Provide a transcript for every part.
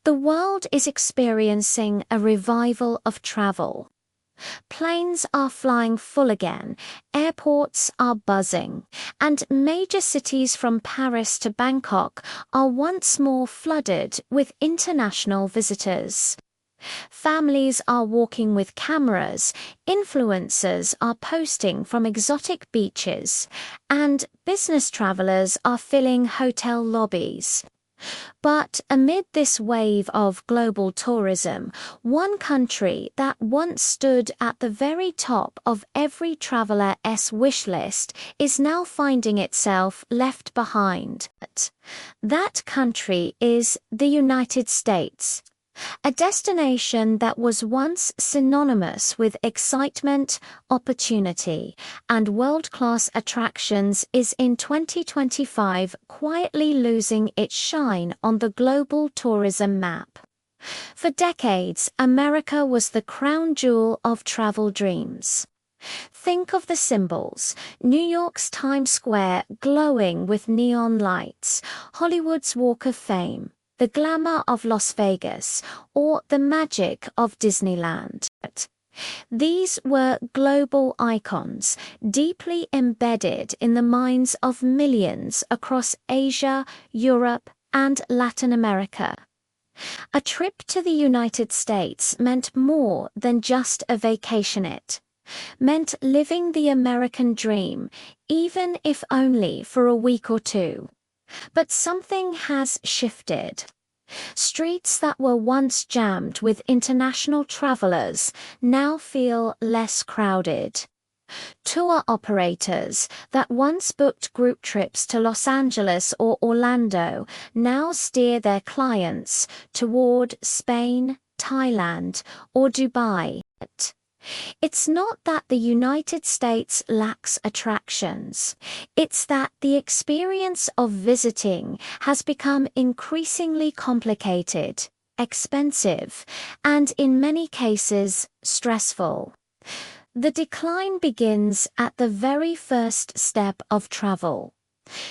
The world is experiencing a revival of travel. Planes are flying full again, airports are buzzing, and major cities from Paris to Bangkok are once more flooded with international visitors. Families are walking with cameras, influencers are posting from exotic beaches, and business travelers are filling hotel lobbies. But amid this wave of global tourism, one country that once stood at the very top of every traveler's wish list is now finding itself left behind. That country is the United States. A destination that was once synonymous with excitement, opportunity, and world-class attractions is in 2025 quietly losing its shine on the global tourism map. For decades, America was the crown jewel of travel dreams. Think of the symbols: New York's Times Square glowing with neon lights, Hollywood's Walk of Fame, the glamour of Las Vegas, or the magic of Disneyland. These were global icons, deeply embedded in the minds of millions across Asia, Europe, and Latin America. A trip to the United States meant more than just a vacation. It meant living the American dream, even if only for a week or two. But something has shifted. Streets that were once jammed with international travelers now feel less crowded. Tour operators that once booked group trips to Los Angeles or Orlando now steer their clients toward Spain, Thailand, or Dubai. It's not that the United States lacks attractions. It's that the experience of visiting has become increasingly complicated, expensive, and in many cases, stressful. The decline begins at the very first step of travel.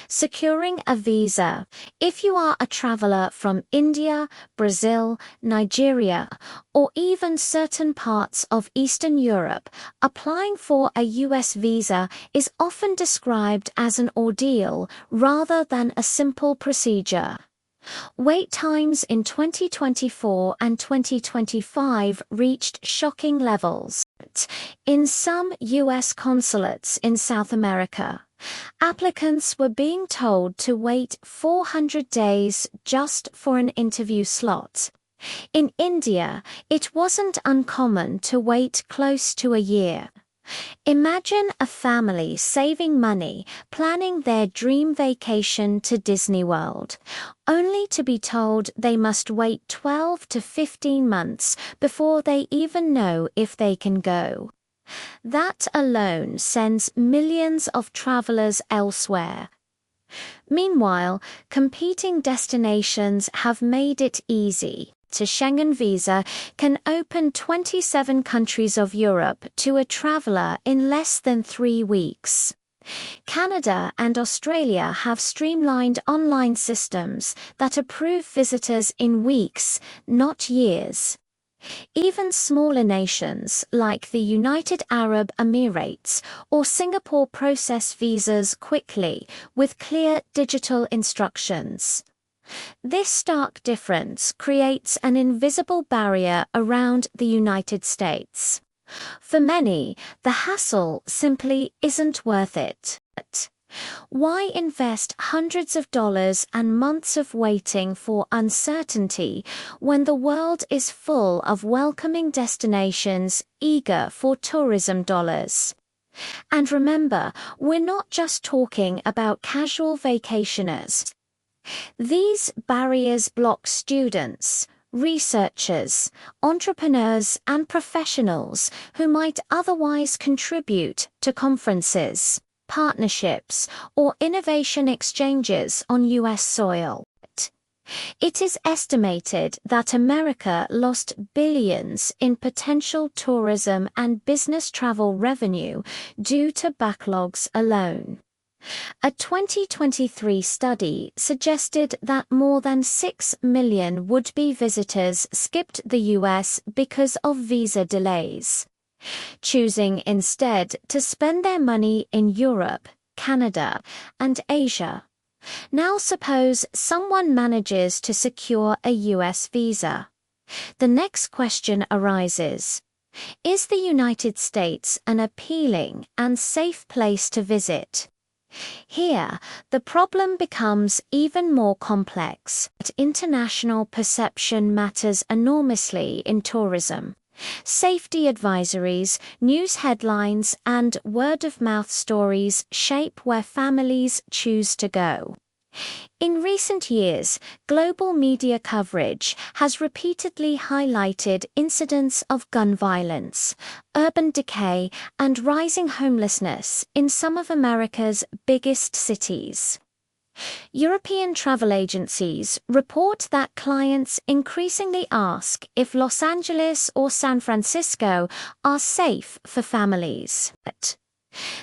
Securing a visa. If you are a traveler from India, Brazil, Nigeria, or even certain parts of Eastern Europe, applying for a US visa is often described as an ordeal rather than a simple procedure. Wait times in 2024 and 2025 reached shocking levels. In some US consulates in South America, applicants were being told to wait 400 days just for an interview slot. In India, it wasn't uncommon to wait close to a year. Imagine a family saving money, planning their dream vacation to Disney World, only to be told they must wait 12 to 15 months before they even know if they can go. That alone sends millions of travelers elsewhere. Meanwhile, competing destinations have made it easy. A Schengen visa can open 27 countries of Europe to a traveler in less than 3 weeks. Canada and Australia have streamlined online systems that approve visitors in weeks, not years. Even smaller nations like the United Arab Emirates or Singapore process visas quickly with clear digital instructions. This stark difference creates an invisible barrier around the United States. For many, the hassle simply isn't worth it. Why invest hundreds of dollars and months of waiting for uncertainty when the world is full of welcoming destinations eager for tourism dollars? And remember, we're not just talking about casual vacationers. These barriers block students, researchers, entrepreneurs, and professionals who might otherwise contribute to conferences, partnerships, or innovation exchanges on US soil. It is estimated that America lost billions in potential tourism and business travel revenue due to backlogs alone. A 2023 study suggested that more than 6 million would-be visitors skipped the US because of visa delays, choosing instead to spend their money in Europe, Canada, and Asia. Now suppose someone manages to secure a US visa. The next question arises. Is the United States an appealing and safe place to visit? Here, the problem becomes even more complex. International perception matters enormously in tourism. Safety advisories, news headlines, and word-of-mouth stories shape where families choose to go. In recent years, global media coverage has repeatedly highlighted incidents of gun violence, urban decay, and rising homelessness in some of America's biggest cities. European travel agencies report that clients increasingly ask if Los Angeles or San Francisco are safe for families.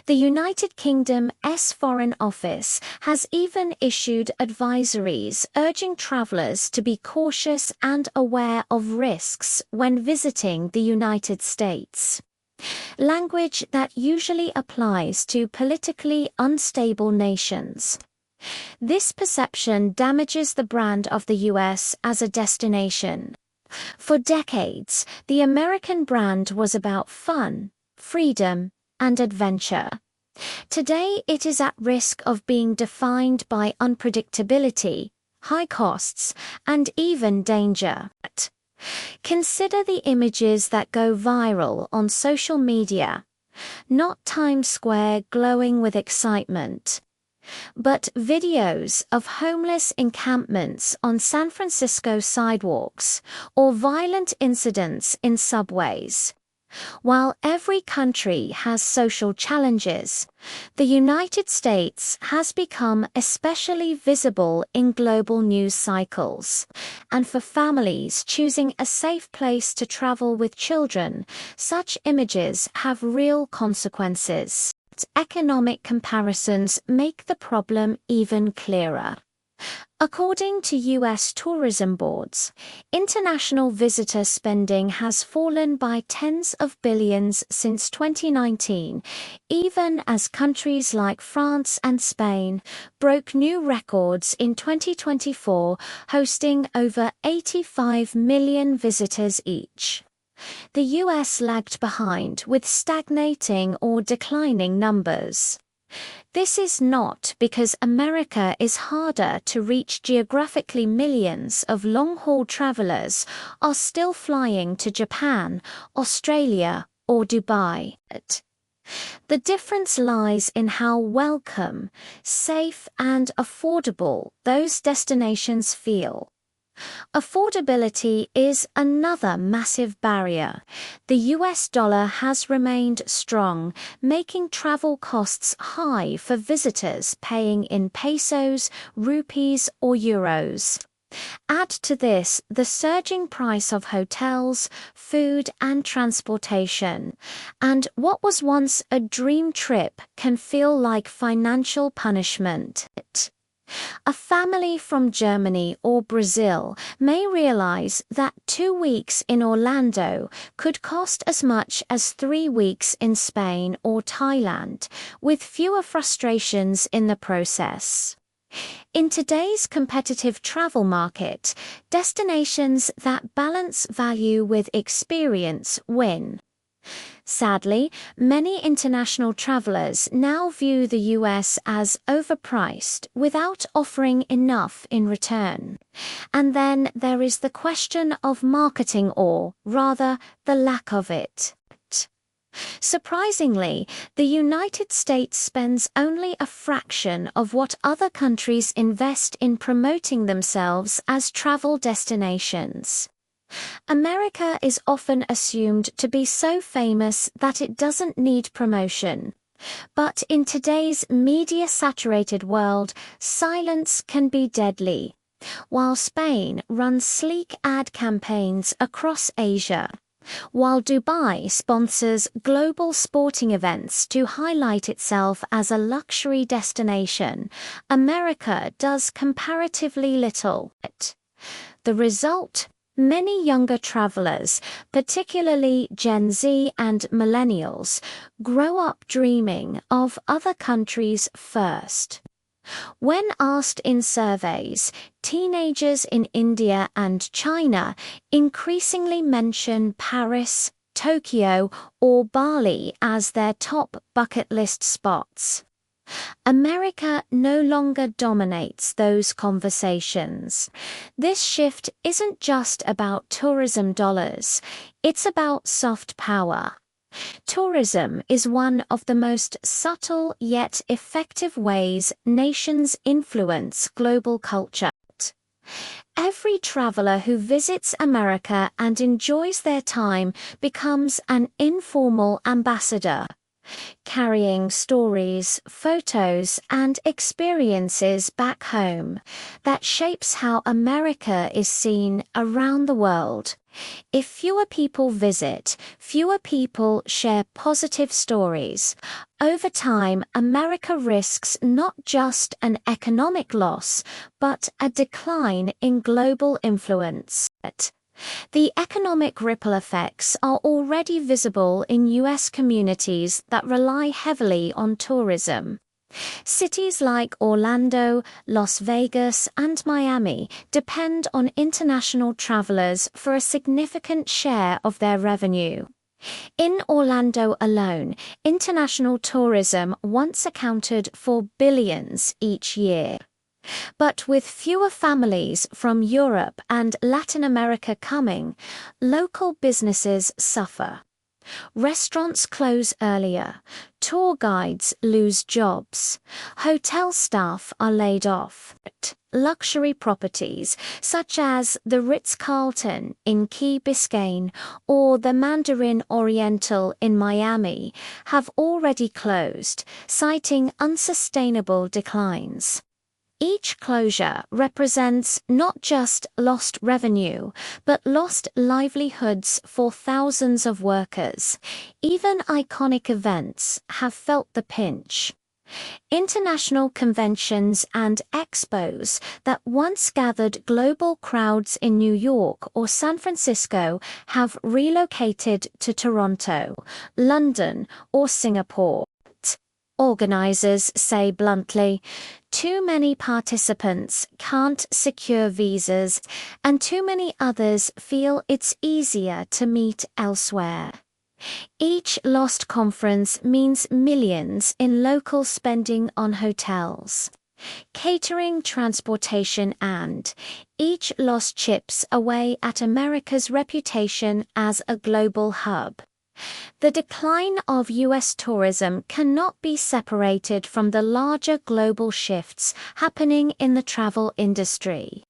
The United Kingdom's Foreign Office has even issued advisories urging travelers to be cautious and aware of risks when visiting the United States. Language that usually applies to politically unstable nations. This perception damages the brand of the US as a destination. For decades, the American brand was about fun, freedom, and adventure. Today, it is at risk of being defined by unpredictability, high costs, and even danger. Consider the images that go viral on social media. Not Times Square glowing with excitement, but videos of homeless encampments on San Francisco sidewalks or violent incidents in subways. While every country has social challenges, the United States has become especially visible in global news cycles. And for families choosing a safe place to travel with children, such images have real consequences. Economic comparisons make the problem even clearer. According to U.S. tourism boards, international visitor spending has fallen by tens of billions since 2019, even as countries like France and Spain broke new records in 2024, hosting over 85 million visitors each. The US lagged behind with stagnating or declining numbers. This is not because America is harder to reach geographically. Millions of long-haul travelers are still flying to Japan, Australia, or Dubai. The difference lies in how welcome, safe, and affordable those destinations feel. Affordability is another massive barrier. The US dollar has remained strong, making travel costs high for visitors paying in pesos, rupees, or euros. Add to this the surging price of hotels, food, and transportation, and what was once a dream trip can feel like financial punishment. A family from Germany or Brazil may realize that 2 weeks in Orlando could cost as much as 3 weeks in Spain or Thailand, with fewer frustrations in the process. In today's competitive travel market, destinations that balance value with experience win. Sadly, many international travelers now view the US as overpriced without offering enough in return. And then there is the question of marketing, or rather, the lack of it. Surprisingly, the United States spends only a fraction of what other countries invest in promoting themselves as travel destinations. America is often assumed to be so famous that it doesn't need promotion. But in today's media-saturated world, silence can be deadly. While Spain runs sleek ad campaigns across Asia, While Dubai sponsors global sporting events to highlight itself as a luxury destination, America does comparatively little. The result? Many younger travelers, particularly Gen Z and millennials, grow up dreaming of other countries first. When asked in surveys, teenagers in India and China increasingly mention Paris, Tokyo, or Bali as their top bucket list spots. America no longer dominates those conversations. This shift isn't just about tourism dollars, it's about soft power. Tourism is one of the most subtle yet effective ways nations influence global culture. Every traveler who visits America and enjoys their time becomes an informal ambassador, carrying stories, photos, and experiences back home that shapes how America is seen around the world. If fewer people visit, fewer people share positive stories. Over time, America risks not just an economic loss, but a decline in global influence. The economic ripple effects are already visible in U.S. communities that rely heavily on tourism. Cities like Orlando, Las Vegas, and Miami depend on international travelers for a significant share of their revenue. In Orlando alone, international tourism once accounted for billions each year. But with fewer families from Europe and Latin America coming, local businesses suffer. Restaurants close earlier, tour guides lose jobs, hotel staff are laid off. Luxury properties, such as the Ritz-Carlton in Key Biscayne or the Mandarin Oriental in Miami, have already closed, citing unsustainable declines. Each closure represents not just lost revenue, but lost livelihoods for thousands of workers. Even iconic events have felt the pinch. International conventions and expos that once gathered global crowds in New York or San Francisco have relocated to Toronto, London, or Singapore. Organizers say bluntly, too many participants can't secure visas, and too many others feel it's easier to meet elsewhere. Each lost conference means millions in local spending on hotels, catering, transportation, and each lost chips away at America's reputation as a global hub. The decline of U.S. tourism cannot be separated from the larger global shifts happening in the travel industry.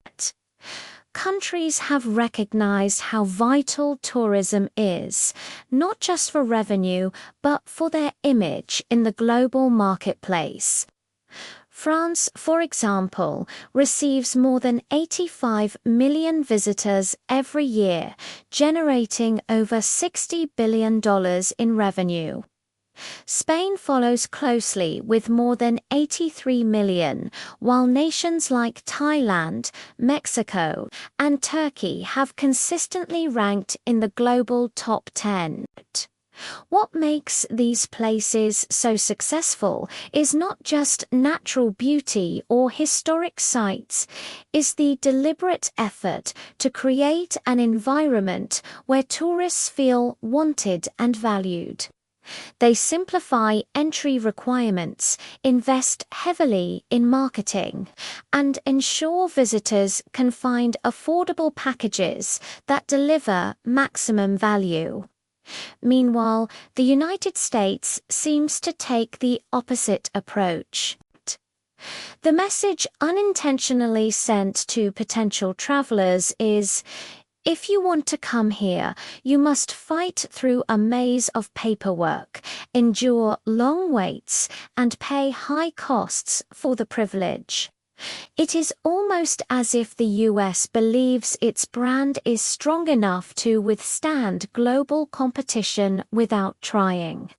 Countries have recognized how vital tourism is, not just for revenue, but for their image in the global marketplace. France, for example, receives more than 85 million visitors every year, generating over $60 billion in revenue. Spain follows closely with more than 83 million, while nations like Thailand, Mexico, and Turkey have consistently ranked in the global top 10. What makes these places so successful is not just natural beauty or historic sites, it's the deliberate effort to create an environment where tourists feel wanted and valued. They simplify entry requirements, invest heavily in marketing, and ensure visitors can find affordable packages that deliver maximum value. Meanwhile, the United States seems to take the opposite approach. The message unintentionally sent to potential travelers is, if you want to come here, you must fight through a maze of paperwork, endure long waits, and pay high costs for the privilege. It is almost as if the US believes its brand is strong enough to withstand global competition without trying.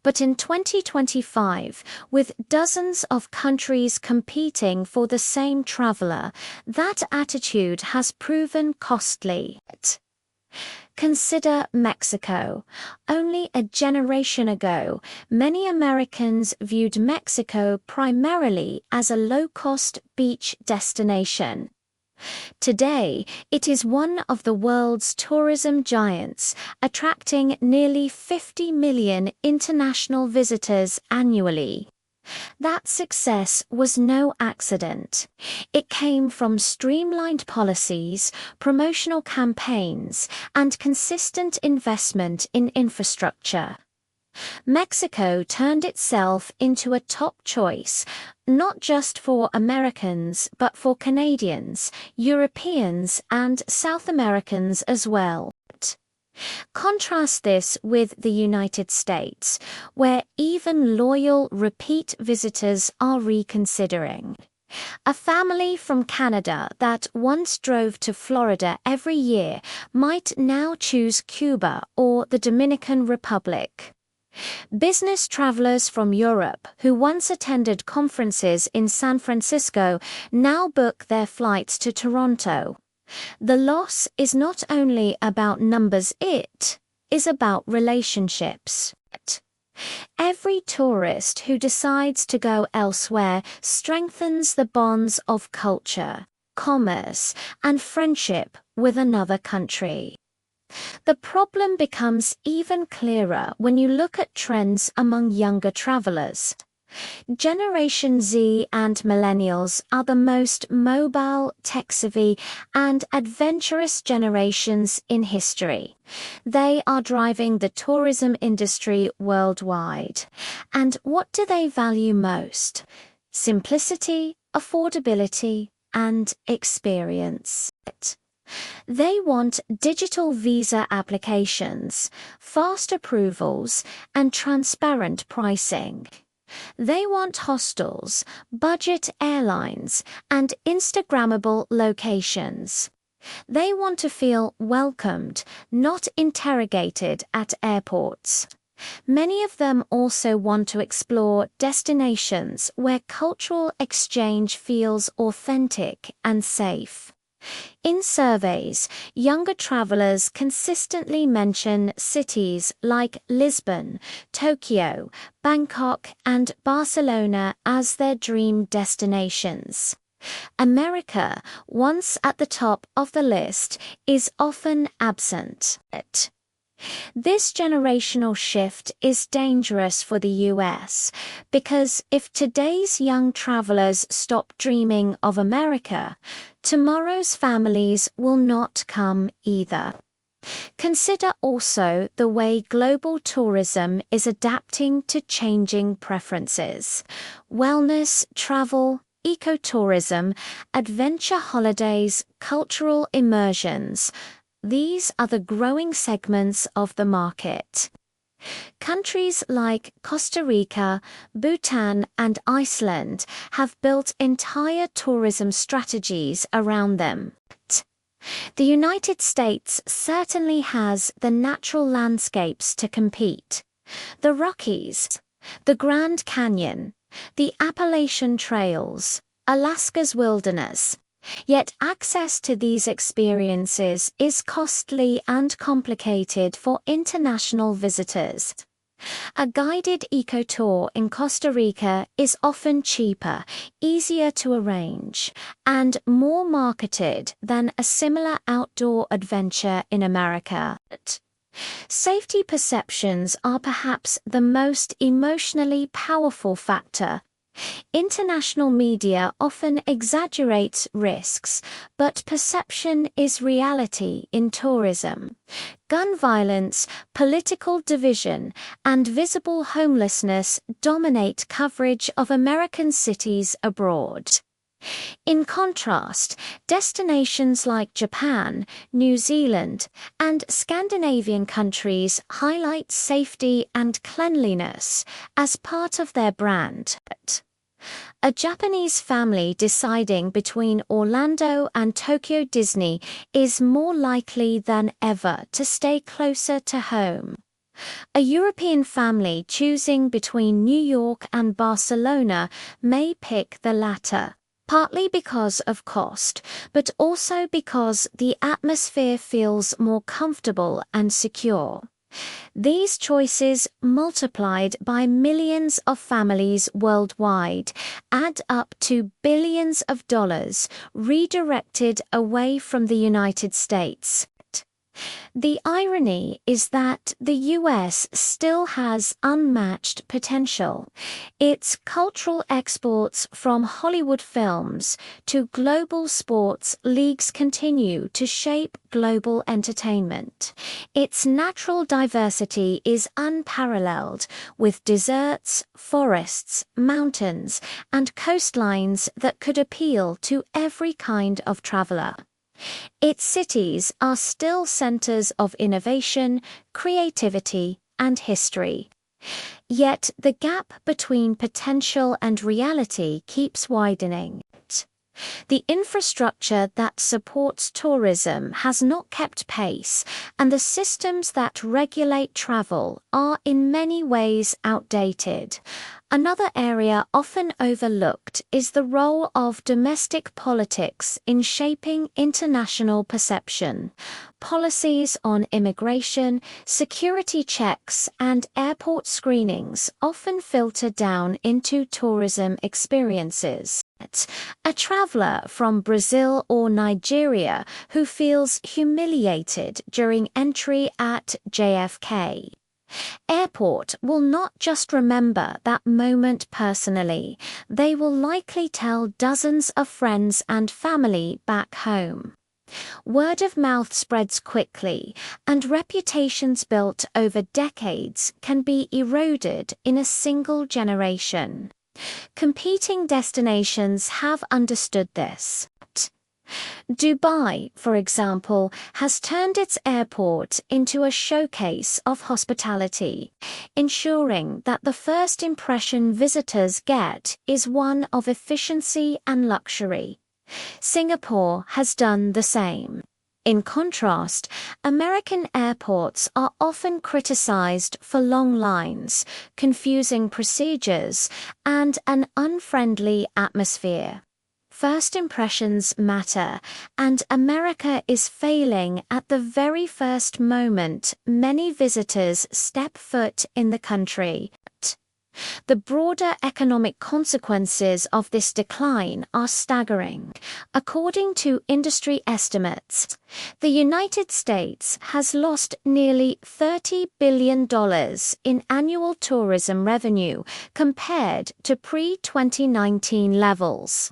But in 2025, with dozens of countries competing for the same traveler, that attitude has proven costly. Consider Mexico. Only a generation ago, many Americans viewed Mexico primarily as a low-cost beach destination. Today, it is one of the world's tourism giants, attracting nearly 50 million international visitors annually. That success was no accident. It came from streamlined policies, promotional campaigns, and consistent investment in infrastructure. Mexico turned itself into a top choice, not just for Americans, but for Canadians, Europeans, and South Americans as well. Contrast this with the United States, where even loyal repeat visitors are reconsidering. A family from Canada that once drove to Florida every year might now choose Cuba or the Dominican Republic. Business travelers from Europe who once attended conferences in San Francisco now book their flights to Toronto. The loss is not only about numbers, it is about relationships. Every tourist who decides to go elsewhere strengthens the bonds of culture, commerce, and friendship with another country. The problem becomes even clearer when you look at trends among younger travelers. Generation Z and millennials are the most mobile, tech-savvy, and adventurous generations in history. They are driving the tourism industry worldwide. And what do they value most? Simplicity, affordability, and experience. They want digital visa applications, fast approvals, and transparent pricing. They want hostels, budget airlines, and Instagrammable locations. They want to feel welcomed, not interrogated at airports. Many of them also want to explore destinations where cultural exchange feels authentic and safe. In surveys, younger travelers consistently mention cities like Lisbon, Tokyo, Bangkok, and Barcelona as their dream destinations. America, once at the top of the list, is often absent. This generational shift is dangerous for the US because if today's young travelers stop dreaming of America, tomorrow's families will not come either. Consider also the way global tourism is adapting to changing preferences. Wellness, travel, ecotourism, adventure holidays, cultural immersions. These are the growing segments of the market. Countries like Costa Rica, Bhutan, and Iceland have built entire tourism strategies around them. The United States certainly has the natural landscapes to compete. The Rockies, the Grand Canyon, the Appalachian Trails, Alaska's wilderness. Yet access to these experiences is costly and complicated for international visitors. A guided eco-tour in Costa Rica is often cheaper, easier to arrange, and more marketed than a similar outdoor adventure in America. Safety perceptions are perhaps the most emotionally powerful factor. International media often exaggerates risks, but perception is reality in tourism. Gun violence, political division, and visible homelessness dominate coverage of American cities abroad. In contrast, destinations like Japan, New Zealand, and Scandinavian countries highlight safety and cleanliness as part of their brand. A Japanese family deciding between Orlando and Tokyo Disney is more likely than ever to stay closer to home. A European family choosing between New York and Barcelona may pick the latter, partly because of cost, but also because the atmosphere feels more comfortable and secure. These choices, multiplied by millions of families worldwide, add up to billions of dollars redirected away from the United States. The irony is that the US still has unmatched potential. Its cultural exports from Hollywood films to global sports leagues continue to shape global entertainment. Its natural diversity is unparalleled, with deserts, forests, mountains, and coastlines that could appeal to every kind of traveler. Its cities are still centers of innovation, creativity, and history. Yet the gap between potential and reality keeps widening. The infrastructure that supports tourism has not kept pace, and the systems that regulate travel are in many ways outdated. Another area often overlooked is the role of domestic politics in shaping international perception. Policies on immigration, security checks, and airport screenings often filter down into tourism experiences. A traveler from Brazil or Nigeria who feels humiliated during entry at JFK Airport will not just remember that moment personally, they will likely tell dozens of friends and family back home. Word of mouth spreads quickly, and reputations built over decades can be eroded in a single generation. Competing destinations have understood this. Dubai, for example, has turned its airport into a showcase of hospitality, ensuring that the first impression visitors get is one of efficiency and luxury. Singapore has done the same. In contrast, American airports are often criticized for long lines, confusing procedures, and an unfriendly atmosphere. First impressions matter, and America is failing at the very first moment many visitors step foot in the country. The broader economic consequences of this decline are staggering. According to industry estimates, the United States has lost nearly $30 billion in annual tourism revenue compared to pre-2019 levels.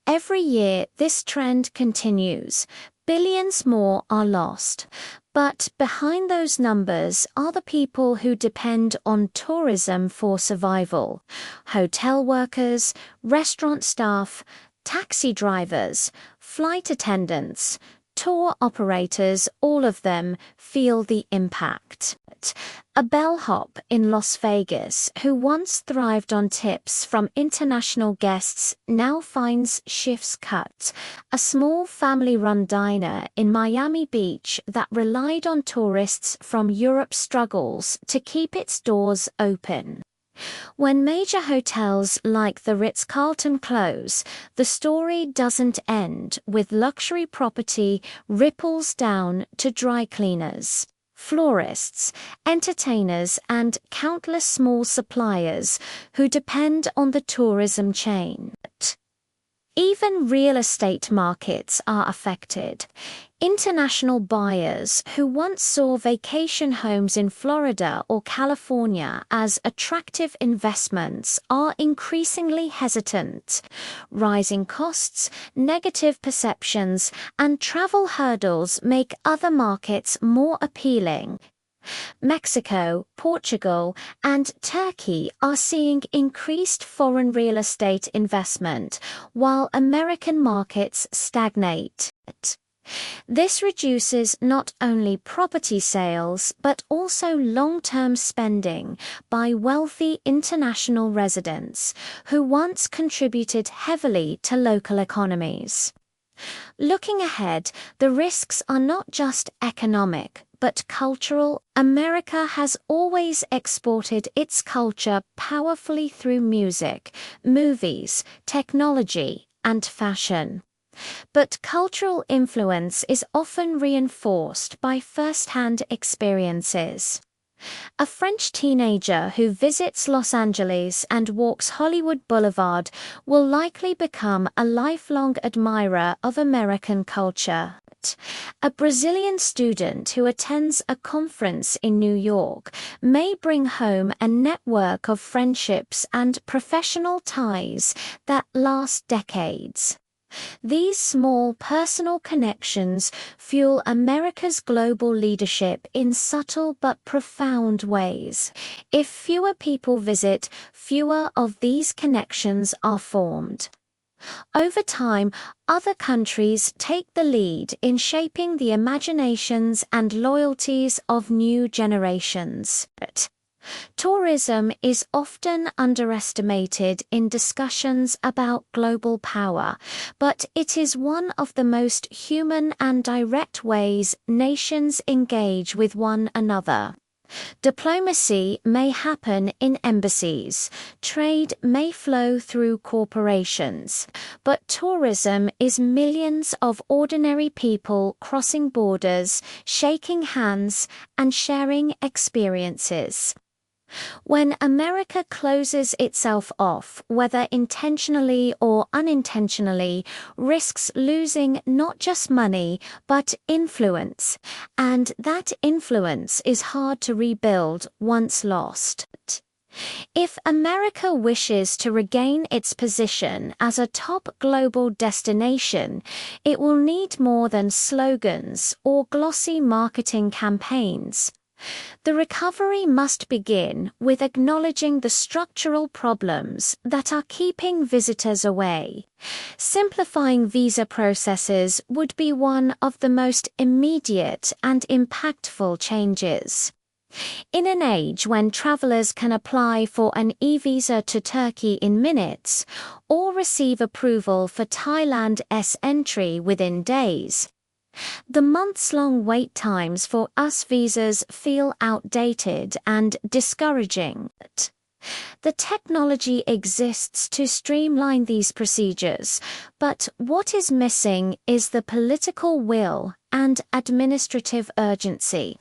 Every year, this trend continues. Billions more are lost. But behind those numbers are the people who depend on tourism for survival. Hotel workers, restaurant staff, taxi drivers, flight attendants, tour operators, all of them feel the impact. A bellhop in Las Vegas who once thrived on tips from international guests now finds shifts cut. A small family-run diner in Miami Beach that relied on tourists from Europe struggles to keep its doors open. When major hotels like the Ritz-Carlton close, the story doesn't end with luxury property ripples down to dry cleaners, florists, entertainers, and countless small suppliers who depend on the tourism chain. Even real estate markets are affected. International buyers who once saw vacation homes in Florida or California as attractive investments are increasingly hesitant. Rising costs, negative perceptions, and travel hurdles make other markets more appealing. Mexico, Portugal, and Turkey are seeing increased foreign real estate investment, while American markets stagnate. This reduces not only property sales but also long-term spending by wealthy international residents who once contributed heavily to local economies. Looking ahead, the risks are not just economic but cultural. America has always exported its culture powerfully through music, movies, technology, and fashion. But cultural influence is often reinforced by first-hand experiences. A French teenager who visits Los Angeles and walks Hollywood Boulevard will likely become a lifelong admirer of American culture. A Brazilian student who attends a conference in New York may bring home a network of friendships and professional ties that last decades. These small personal connections fuel America's global leadership in subtle but profound ways. If fewer people visit, fewer of these connections are formed. Over time, other countries take the lead in shaping the imaginations and loyalties of new generations. Tourism is often underestimated in discussions about global power, but it is one of the most human and direct ways nations engage with one another. Diplomacy may happen in embassies, trade may flow through corporations, but tourism is millions of ordinary people crossing borders, shaking hands, and sharing experiences. When America closes itself off, whether intentionally or unintentionally, risks losing not just money, but influence, and that influence is hard to rebuild once lost. If America wishes to regain its position as a top global destination, it will need more than slogans or glossy marketing campaigns. The recovery must begin with acknowledging the structural problems that are keeping visitors away. Simplifying visa processes would be one of the most immediate and impactful changes. In an age when travelers can apply for an e-visa to Turkey in minutes or receive approval for Thailand's entry within days, the months-long wait times for US visas feel outdated and discouraging. The technology exists to streamline these procedures, but what is missing is the political will and administrative urgency.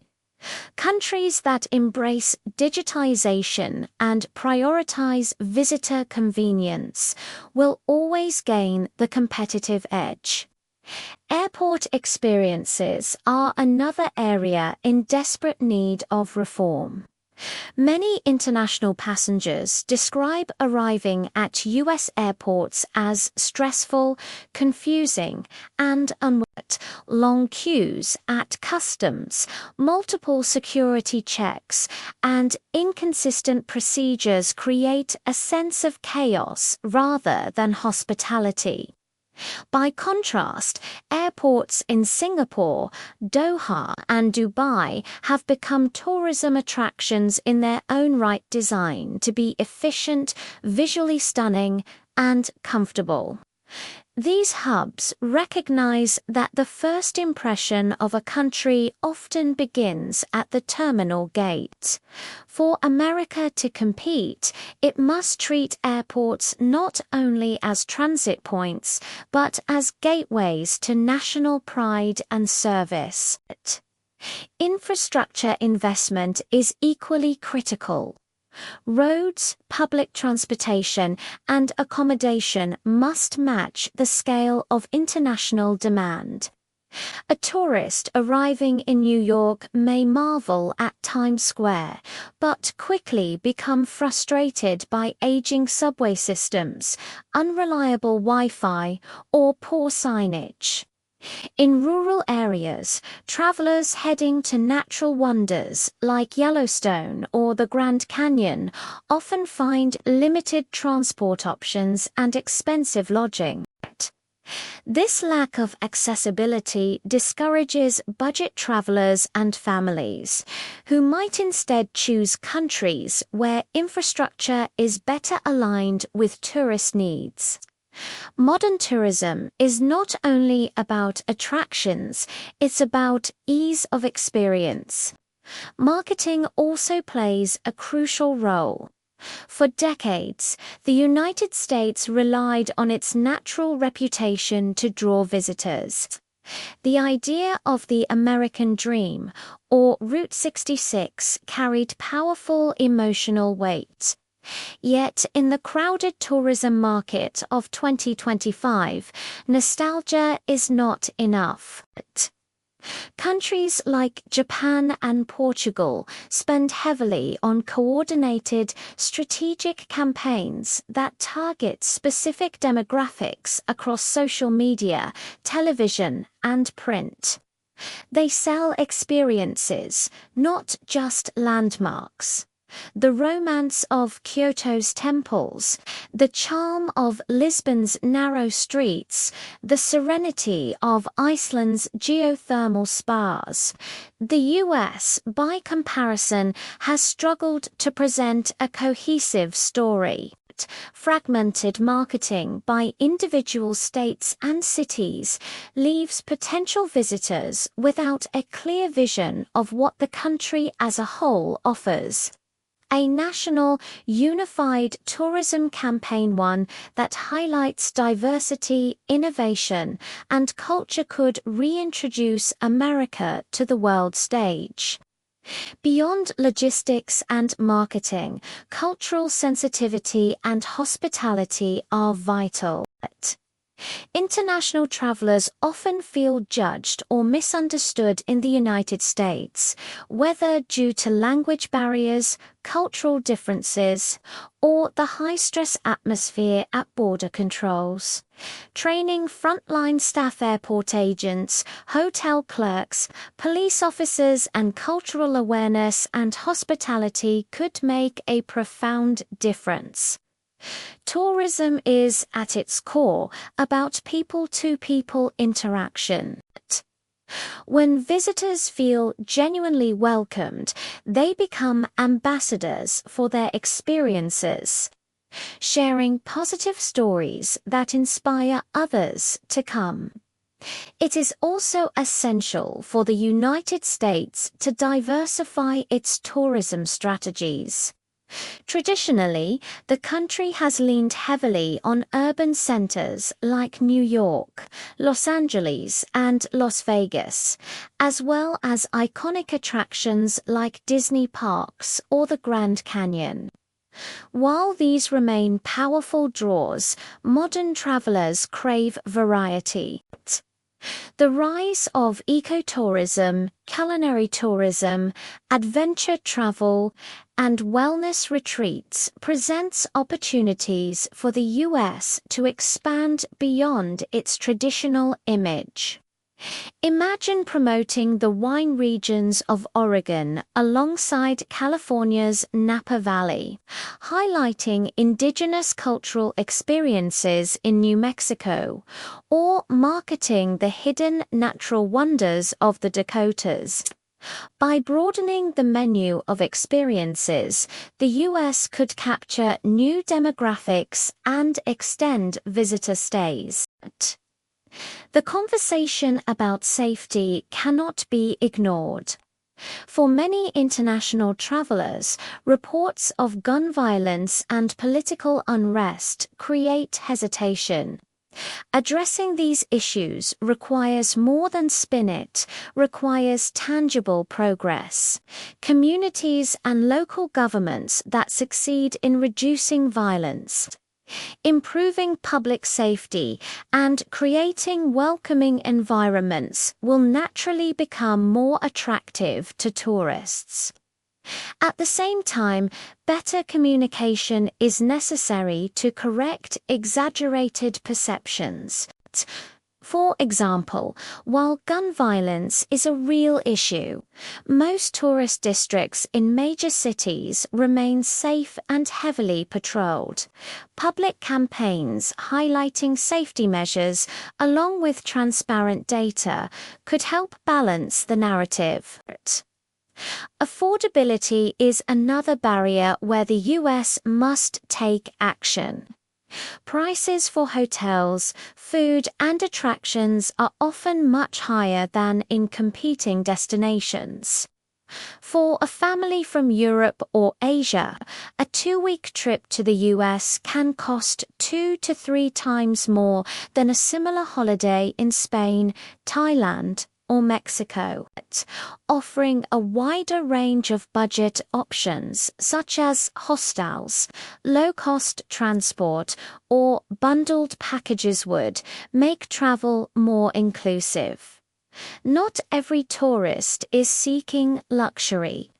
Countries that embrace digitization and prioritize visitor convenience will always gain the competitive edge. Airport experiences are another area in desperate need of reform. Many international passengers describe arriving at US airports as stressful, confusing, and unwelcoming. Long queues at customs, multiple security checks, and inconsistent procedures create a sense of chaos rather than hospitality. By contrast, airports in Singapore, Doha, and Dubai have become tourism attractions in their own right, designed to be efficient, visually stunning, and comfortable. These hubs recognize that the first impression of a country often begins at the terminal gate. For America to compete, it must treat airports not only as transit points, but as gateways to national pride and service. Infrastructure investment is equally critical. Roads, public transportation, and accommodation must match the scale of international demand. A tourist arriving in New York may marvel at Times Square, but quickly become frustrated by aging subway systems, unreliable Wi-Fi, or poor signage. In rural areas, travelers heading to natural wonders like Yellowstone or the Grand Canyon often find limited transport options and expensive lodging. This lack of accessibility discourages budget travelers and families, who might instead choose countries where infrastructure is better aligned with tourist needs. Modern tourism is not only about attractions, it's about ease of experience. Marketing also plays a crucial role. For decades, the United States relied on its natural reputation to draw visitors. The idea of the American dream, or Route 66, carried powerful emotional weight. Yet, in the crowded tourism market of 2025, nostalgia is not enough. Countries like Japan and Portugal spend heavily on coordinated, strategic campaigns that target specific demographics across social media, television, and print. They sell experiences, not just landmarks. The romance of Kyoto's temples, the charm of Lisbon's narrow streets, the serenity of Iceland's geothermal spas. The US, by comparison, has struggled to present a cohesive story. Fragmented marketing by individual states and cities leaves potential visitors without a clear vision of what the country as a whole offers. A national, unified tourism campaign, one that highlights diversity, innovation, and culture, could reintroduce America to the world stage. Beyond logistics and marketing, cultural sensitivity and hospitality are vital. International travelers often feel judged or misunderstood in the United States, whether due to language barriers, cultural differences, or the high-stress atmosphere at border controls. Training frontline staff, airport agents, hotel clerks, police officers, and cultural awareness and hospitality could make a profound difference. Tourism is, at its core, about people-to-people interaction. When visitors feel genuinely welcomed, they become ambassadors for their experiences, sharing positive stories that inspire others to come. It is also essential for the United States to diversify its tourism strategies. Traditionally, the country has leaned heavily on urban centers like New York, Los Angeles, and Las Vegas, as well as iconic attractions like Disney parks or the Grand Canyon. While these remain powerful draws, modern travelers crave variety. The rise of ecotourism, culinary tourism, adventure travel, and wellness retreats presents opportunities for the US to expand beyond its traditional image. Imagine promoting the wine regions of Oregon alongside California's Napa Valley, highlighting indigenous cultural experiences in New Mexico, or marketing the hidden natural wonders of the Dakotas. By broadening the menu of experiences, the US could capture new demographics and extend visitor stays. The conversation about safety cannot be ignored. For many international travelers, reports of gun violence and political unrest create hesitation. Addressing these issues requires more than spin it, requires tangible progress. Communities and local governments that succeed in reducing violence, improving public safety, and creating welcoming environments will naturally become more attractive to tourists. At the same time, better communication is necessary to correct exaggerated perceptions. For example, while gun violence is a real issue, most tourist districts in major cities remain safe and heavily patrolled. Public campaigns highlighting safety measures, along with transparent data, could help balance the narrative. Affordability is another barrier where the US must take action. Prices for hotels, food, and attractions are often much higher than in competing destinations. For a family from Europe or Asia, a 2-week trip to the US can cost 2 to 3 times more than a similar holiday in Spain, Thailand, or Mexico, offering a wider range of budget options such as hostels, low-cost transport, or bundled packages would make travel more inclusive. Not every tourist is seeking luxury.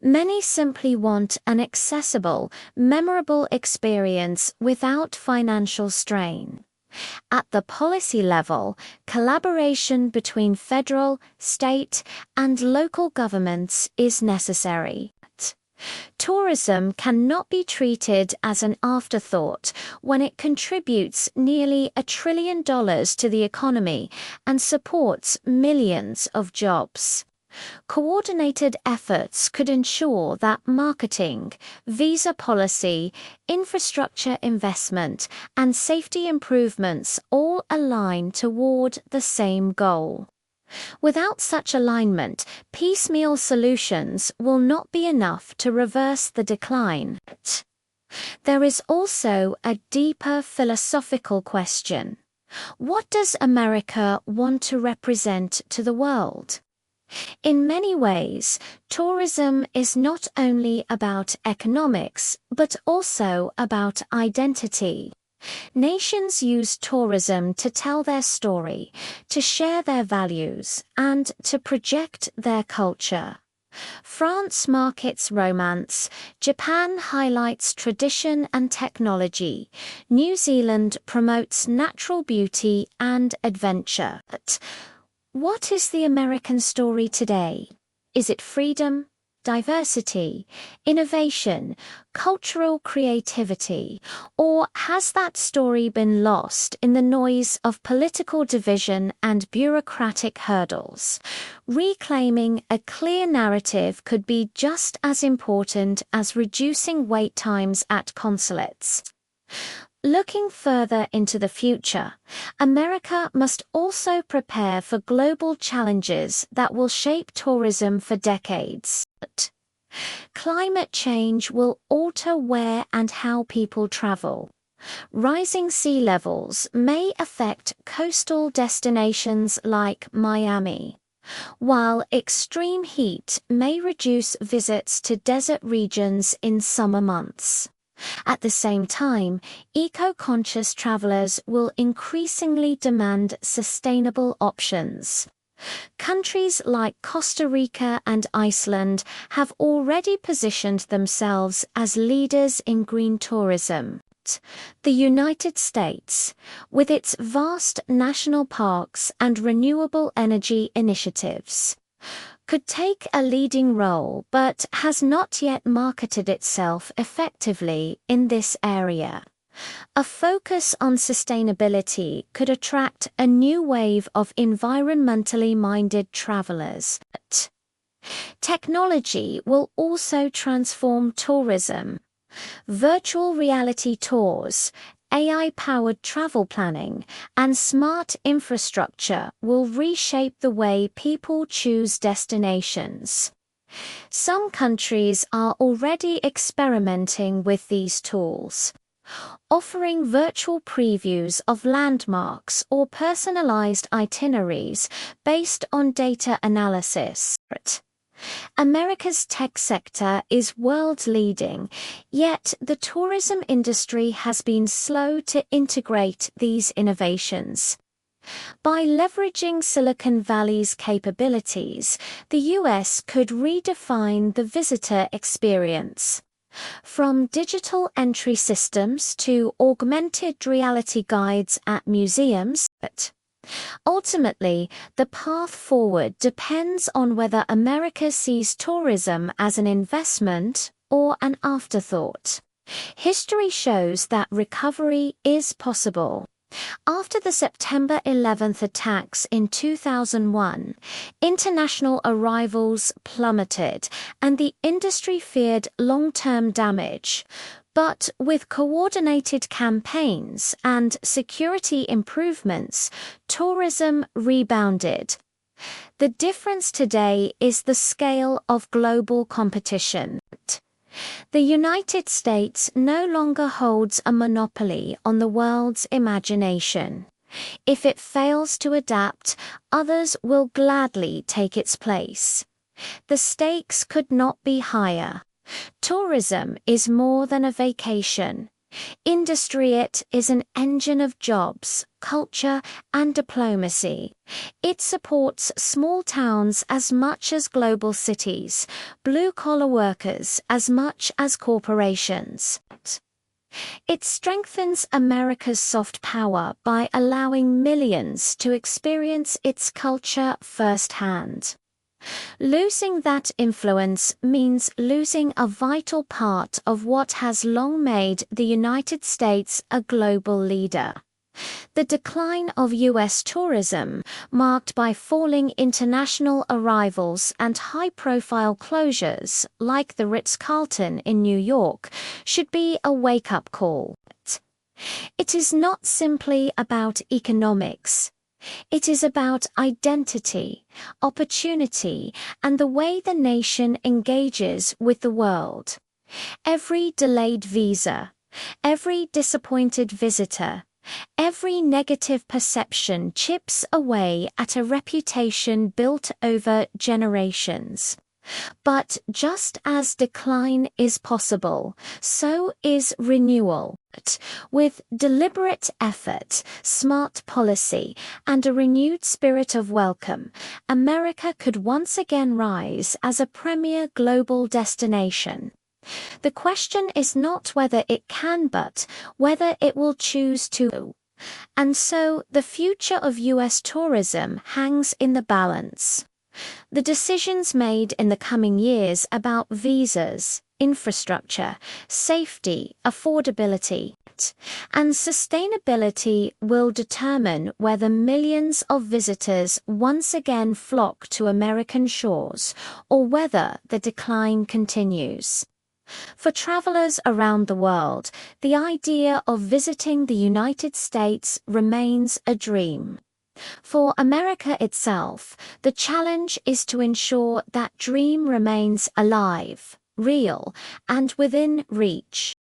Many simply want an accessible, memorable experience without financial strain. At the policy level, collaboration between federal, state, and local governments is necessary. Tourism cannot be treated as an afterthought when it contributes nearly $1 trillion to the economy and supports millions of jobs. Coordinated efforts could ensure that marketing, visa policy, infrastructure investment, and safety improvements all align toward the same goal. Without such alignment, piecemeal solutions will not be enough to reverse the decline. There is also a deeper philosophical question. What does America want to represent to the world? In many ways, tourism is not only about economics, but also about identity. Nations use tourism to tell their story, to share their values, and to project their culture. France markets romance, Japan highlights tradition and technology, New Zealand promotes natural beauty and adventure. What is the American story today? Is it freedom, diversity, innovation, cultural creativity, or has that story been lost in the noise of political division and bureaucratic hurdles? Reclaiming a clear narrative could be just as important as reducing wait times at consulates. Looking further into the future, America must also prepare for global challenges that will shape tourism for decades. Climate change will alter where and how people travel. Rising sea levels may affect coastal destinations like Miami, while extreme heat may reduce visits to desert regions in summer months. At the same time, eco-conscious travelers will increasingly demand sustainable options. Countries like Costa Rica and Iceland have already positioned themselves as leaders in green tourism. The United States, with its vast national parks and renewable energy initiatives, could take a leading role but has not yet marketed itself effectively in this area. A focus on sustainability could attract a new wave of environmentally minded travelers. Technology will also transform tourism. Virtual reality tours, AI-powered travel planning, and smart infrastructure will reshape the way people choose destinations. Some countries are already experimenting with these tools, offering virtual previews of landmarks or personalized itineraries based on data analysis. America's tech sector is world-leading, yet the tourism industry has been slow to integrate these innovations. By leveraging Silicon Valley's capabilities, the US could redefine the visitor experience. From digital entry systems to augmented reality guides at museums, Ultimately, the path forward depends on whether America sees tourism as an investment or an afterthought. History shows that recovery is possible. After the September 11th attacks in 2001, international arrivals plummeted and the industry feared long-term damage. But with coordinated campaigns and security improvements, tourism rebounded. The difference today is the scale of global competition. The United States no longer holds a monopoly on the world's imagination. If it fails to adapt, others will gladly take its place. The stakes could not be higher. Tourism is more than a vacation. Industry it is an engine of jobs, culture, and diplomacy. It supports small towns as much as global cities, blue-collar workers as much as corporations. It strengthens America's soft power by allowing millions to experience its culture firsthand. Losing that influence means losing a vital part of what has long made the United States a global leader. The decline of U.S. tourism, marked by falling international arrivals and high-profile closures, like the Ritz-Carlton in New York, should be a wake-up call. It is not simply about economics. It is about identity, opportunity, and the way the nation engages with the world. Every delayed visa, every disappointed visitor, every negative perception chips away at a reputation built over generations. But just as decline is possible, so is renewal. With deliberate effort, smart policy, and a renewed spirit of welcome, America could once again rise as a premier global destination. The question is not whether it can, but whether it will choose to. And so, the future of U.S. tourism hangs in the balance. The decisions made in the coming years about visas, infrastructure, safety, affordability, and sustainability will determine whether millions of visitors once again flock to American shores or whether the decline continues. For travelers around the world, the idea of visiting the United States remains a dream. For America itself, the challenge is to ensure that dream remains alive, real, and within reach.